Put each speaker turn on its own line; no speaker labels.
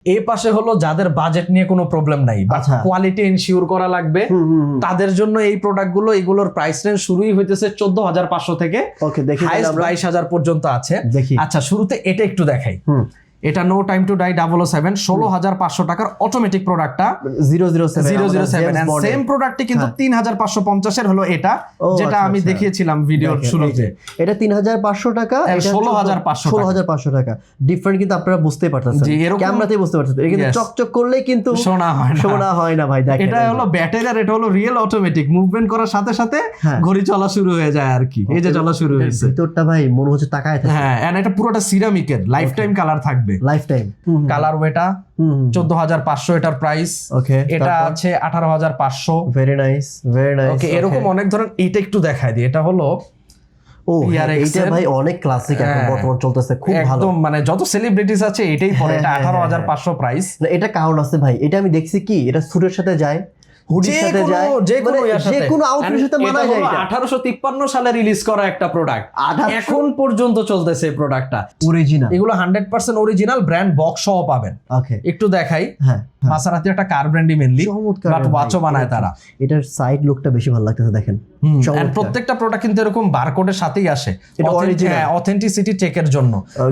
এই পাশে হলো যাদের বাজেট নিয়ে কোনো প্রবলেম নাই বা কোয়ালিটি এনশিওর করা লাগবে তাদের জন্য এই প্রোডাক্ট গুলো, এগুলোর প্রাইস রেঞ্জ শুরুই হইতেছে 14,500 থেকে হাইয়েস্ট 22,000 পর্যন্ত আছে। আচ্ছা শুরুতে এটা একটু দেখাই। এটা নো টাইম টু ডাই 007 16,500 টাকার অটোমেটিক প্রোডাক্টটা 007 এন্ড সেম প্রোডাক্টটি কিন্তু 3,550 এর হলো এটা, যেটা আমি দেখিয়েছিলাম ভিডিওর শুরুতে।
এটা 3,500 টাকা, এটা 16,500 টাকা। ডিফারেন্ট কিন্তু আপনারা বুঝতে পারতেছেন, ক্যামেরাতেই বুঝতে পারতেছেন। এটা কিন্তু চকচক করলেই কিন্তু সোনা হয় না ভাই। দেখেন
এটা হলো ব্যাটারি আর এটা হলো রিয়েল অটোমেটিক, মুভমেন্ট করার সাথে সাথে ঘড়ি চলা শুরু হয়ে যায় আর কি। এই যে চলা শুরু হয়েছে,
ভিতরটা ভাই মনে হচ্ছে তাকায় থাকে।
হ্যাঁ, এন্ড এটা পুরোটা সিরামিকের, লাইফ টাইম কালার থাকবে,
লাইফ টাইম
কালার ওয়েটা 14,500 এটার প্রাইস।
ওকে,
এটা আছে 18,500।
Very nice, very nice.
Okay, এরকম অনেক ধরনের। এটা একটু দেখাই দিই, এটা হলো
এইটা ভাই অনেক ক্লাসিক, এখন বর্তমান চলতেছে, খুব ভালো।
একদম মানে যত সেলিব্রিটিস আছে এটাই পরে। এটা 18,500 প্রাইস।
না, এটা কারণ আছে ভাই, এটা আমি দেখছি কি এটা স্যুটের সাথে যায়, হুডির সাথে যায়, যে কোনো আউটফিটের সাথে মানায় যায়। এটা
1853 সালে রিলিজ করা একটা প্রোডাক্ট, এখন পর্যন্ত চলতেছে এই প্রোডাক্টটা।
অরিজিনাল,
এগুলো 100% অরিজিনাল, ব্র্যান্ড বক্স সহ পাবেন।
ওকে,
একটু দেখাই।
হ্যাঁ,
মাসারাতি একটা কার ব্র্যান্ডই মেইনলি, বাট ওয়াচও বানায় তারা।
এটার সাইড লুকটা বেশি ভালো লাগতেছে, দেখেন।
প্রত্যেকটা প্রোডাক্ট কিন্তু এরকম বারকোডের সাথেই আসে, অথেন্টিসিটি চেকের জন্য।